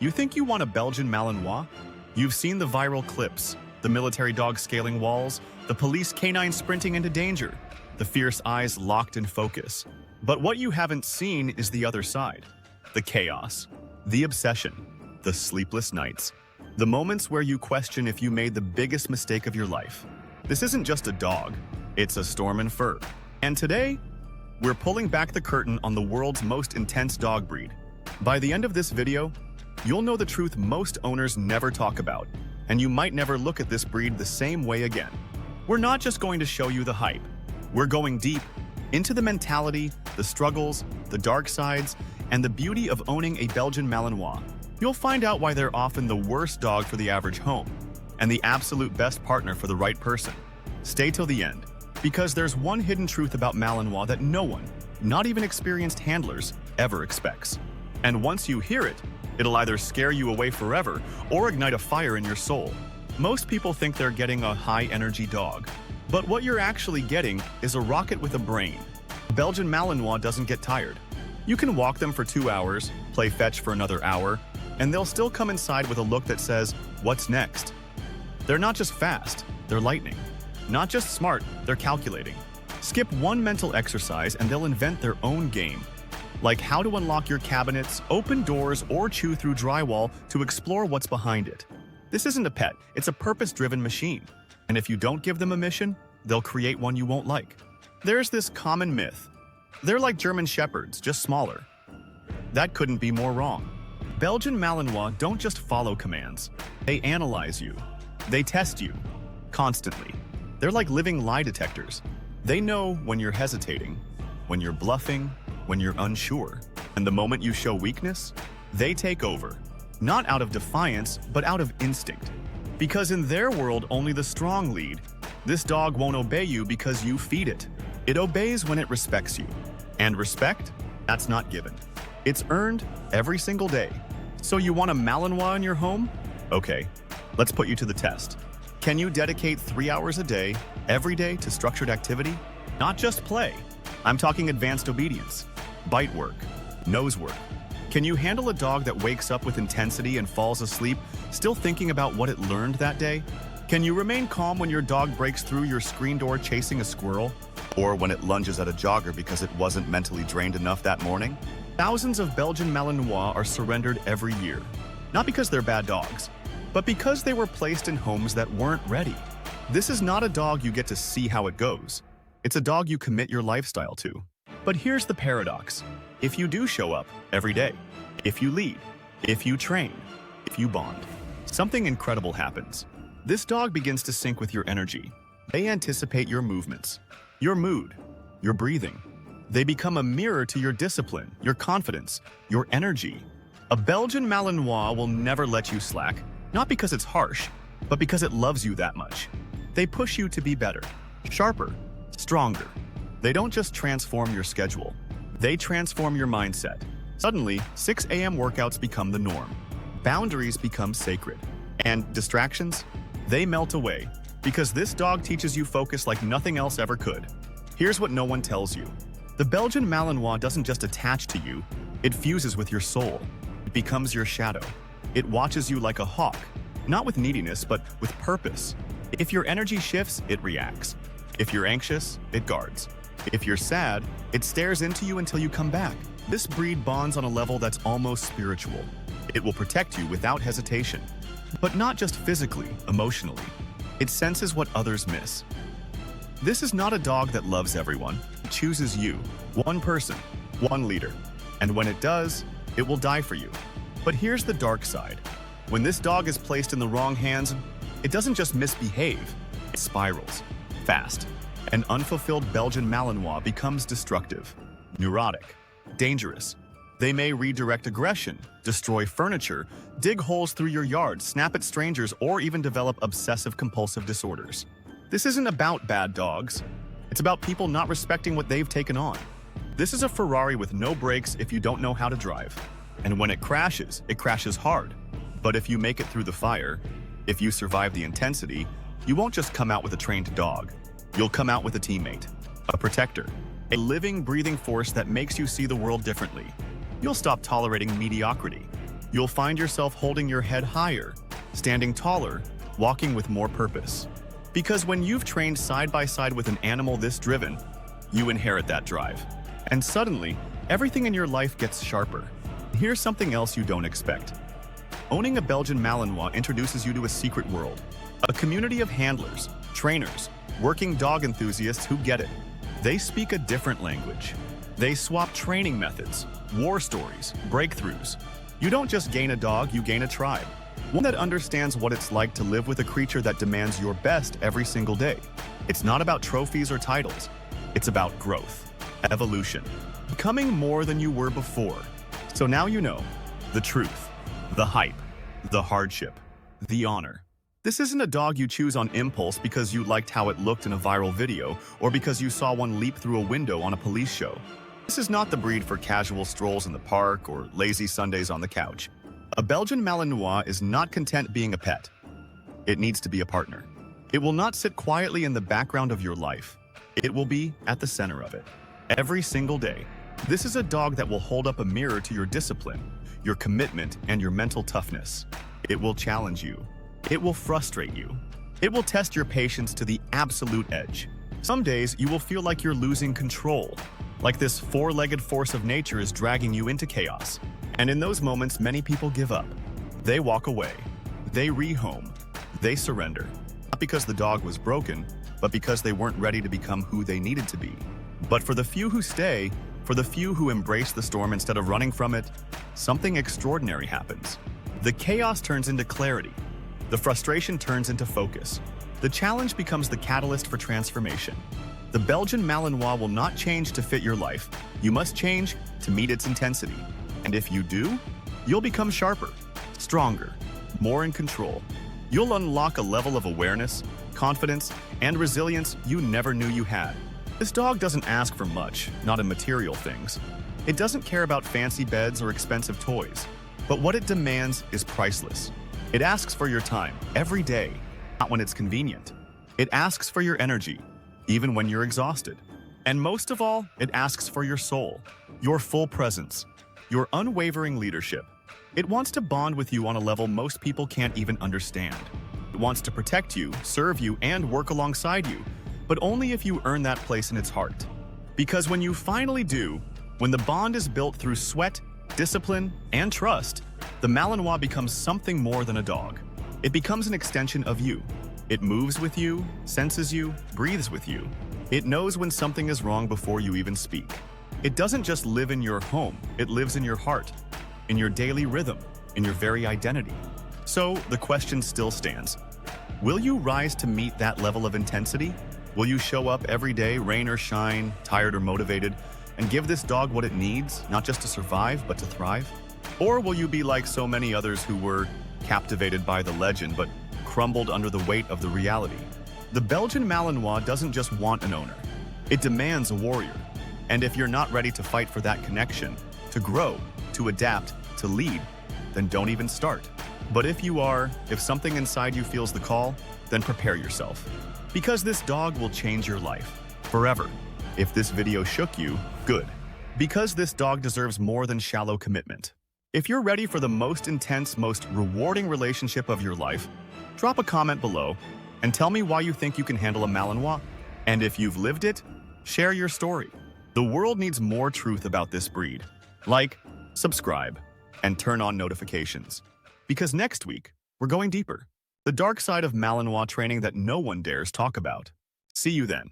You think you want a Belgian Malinois? You've seen the viral clips, the military dog scaling walls, the police canine sprinting into danger, the fierce eyes locked in focus. But what you haven't seen is the other side. The chaos, the obsession, the sleepless nights, the moments where you question if you made the biggest mistake of your life. This isn't just a dog, it's a storm in fur. And today, we're pulling back the curtain on the world's most intense dog breed. By the end of this video, you'll know the truth most owners never talk about, and you might never look at this breed the same way again. We're not just going to show you the hype. We're going deep into the mentality, the struggles, the dark sides, and the beauty of owning a Belgian Malinois. You'll find out why they're often the worst dog for the average home, and the absolute best partner for the right person. Stay till the end, because there's one hidden truth about Malinois that no one, not even experienced handlers, ever expects. And once you hear it, it'll either scare you away forever or ignite a fire in your soul. Most people think they're getting a high-energy dog, but what you're actually getting is a rocket with a brain. Belgian Malinois doesn't get tired. You can walk them for 2 hours, play fetch for another hour, and they'll still come inside with a look that says, "What's next?" They're not just fast, they're lightning. Not just smart, they're calculating. Skip one mental exercise and they'll invent their own game. Like how to unlock your cabinets, open doors, or chew through drywall to explore what's behind it. This isn't a pet, it's a purpose-driven machine. And if you don't give them a mission, they'll create one you won't like. There's this common myth. They're like German Shepherds, just smaller. That couldn't be more wrong. Belgian Malinois don't just follow commands. They analyze you. They test you. Constantly. They're like living lie detectors. They know when you're hesitating, when you're bluffing, when you're unsure. And the moment you show weakness, they take over. Not out of defiance, but out of instinct. Because in their world, only the strong lead. This dog won't obey you because you feed it. It obeys when it respects you. And respect? That's not given. It's earned every single day. So you want a Malinois in your home? Okay, let's put you to the test. Can you dedicate 3 hours a day, every day, to structured activity? Not just play. I'm talking advanced obedience, bite work, nose work. Can you handle a dog that wakes up with intensity and falls asleep, still thinking about what it learned that day? Can you remain calm when your dog breaks through your screen door chasing a squirrel? Or when it lunges at a jogger because it wasn't mentally drained enough that morning? Thousands of Belgian Malinois are surrendered every year. Not because they're bad dogs, but because they were placed in homes that weren't ready. This is not a dog you get to see how it goes. It's a dog you commit your lifestyle to. But here's the paradox. If you do show up every day, if you lead, if you train, if you bond, something incredible happens. This dog begins to sync with your energy. They anticipate your movements, your mood, your breathing. They become a mirror to your discipline, your confidence, your energy. A Belgian Malinois will never let you slack, not because it's harsh, but because it loves you that much. They push you to be better, sharper, stronger. They don't just transform your schedule. They transform your mindset. Suddenly, 6 a.m. workouts become the norm. Boundaries become sacred. And distractions? They melt away, because this dog teaches you focus like nothing else ever could. Here's what no one tells you. The Belgian Malinois doesn't just attach to you, it fuses with your soul. It becomes your shadow. It watches you like a hawk, not with neediness, but with purpose. If your energy shifts, it reacts. If you're anxious, it guards. If you're sad, it stares into you until you come back. This breed bonds on a level that's almost spiritual. It will protect you without hesitation. But not just physically, emotionally. It senses what others miss. This is not a dog that loves everyone. It chooses you, one person, one leader. And when it does, it will die for you. But here's the dark side. When this dog is placed in the wrong hands, it doesn't just misbehave, it spirals. Fast. An unfulfilled Belgian Malinois becomes destructive, neurotic, dangerous. They may redirect aggression, destroy furniture, dig holes through your yard, snap at strangers, or even develop obsessive-compulsive disorders. This isn't about bad dogs. It's about people not respecting what they've taken on. This is a Ferrari with no brakes if you don't know how to drive. And when it crashes hard. But if you make it through the fire, if you survive the intensity, you won't just come out with a trained dog. You'll come out with a teammate, a protector, a living, breathing force that makes you see the world differently. You'll stop tolerating mediocrity. You'll find yourself holding your head higher, standing taller, walking with more purpose. Because when you've trained side by side with an animal this driven, you inherit that drive. And suddenly, everything in your life gets sharper. Here's something else you don't expect. Owning a Belgian Malinois introduces you to a secret world. A community of handlers, trainers, working dog enthusiasts who get it. They speak a different language. They swap training methods, war stories, breakthroughs. You don't just gain a dog, you gain a tribe. One that understands what it's like to live with a creature that demands your best every single day. It's not about trophies or titles. It's about growth, evolution, becoming more than you were before. So now you know the truth, the hype, the hardship, the honor. This isn't a dog you choose on impulse because you liked how it looked in a viral video or because you saw one leap through a window on a police show. This is not the breed for casual strolls in the park or lazy Sundays on the couch. A Belgian Malinois is not content being a pet. It needs to be a partner. It will not sit quietly in the background of your life. It will be at the center of it. Every single day. This is a dog that will hold up a mirror to your discipline, your commitment, and your mental toughness. It will challenge you. It will frustrate you. It will test your patience to the absolute edge. Some days you will feel like you're losing control, like this four-legged force of nature is dragging you into chaos. And in those moments, many people give up. They walk away. They rehome. They surrender. Not because the dog was broken, but because they weren't ready to become who they needed to be. But for the few who stay, for the few who embrace the storm instead of running from it, something extraordinary happens. The chaos turns into clarity. The frustration turns into focus. The challenge becomes the catalyst for transformation. The Belgian Malinois will not change to fit your life. You must change to meet its intensity. And if you do, you'll become sharper, stronger, more in control. You'll unlock a level of awareness, confidence, and resilience you never knew you had. This dog doesn't ask for much, not in material things. It doesn't care about fancy beds or expensive toys. But what it demands is priceless. It asks for your time, every day, not when it's convenient. It asks for your energy, even when you're exhausted. And most of all, it asks for your soul, your full presence, your unwavering leadership. It wants to bond with you on a level most people can't even understand. It wants to protect you, serve you, and work alongside you, but only if you earn that place in its heart. Because when you finally do, when the bond is built through sweat, discipline, and trust, the Malinois becomes something more than a dog. It becomes an extension of you. It moves with you, senses you, breathes with you. It knows when something is wrong before you even speak. It doesn't just live in your home, it lives in your heart, in your daily rhythm, in your very identity. So the question still stands. Will you rise to meet that level of intensity? Will you show up every day, rain or shine, tired or motivated, and give this dog what it needs, not just to survive, but to thrive? Or will you be like so many others who were captivated by the legend, but crumbled under the weight of the reality? The Belgian Malinois doesn't just want an owner. It demands a warrior. And if you're not ready to fight for that connection, to grow, to adapt, to lead, then don't even start. But if you are, if something inside you feels the call, then prepare yourself. Because this dog will change your life, forever. If this video shook you, good. Because this dog deserves more than shallow commitment. If you're ready for the most intense, most rewarding relationship of your life, drop a comment below and tell me why you think you can handle a Malinois. And if you've lived it, share your story. The world needs more truth about this breed. Like, subscribe, and turn on notifications. Because next week, we're going deeper. The dark side of Malinois training that no one dares talk about. See you then.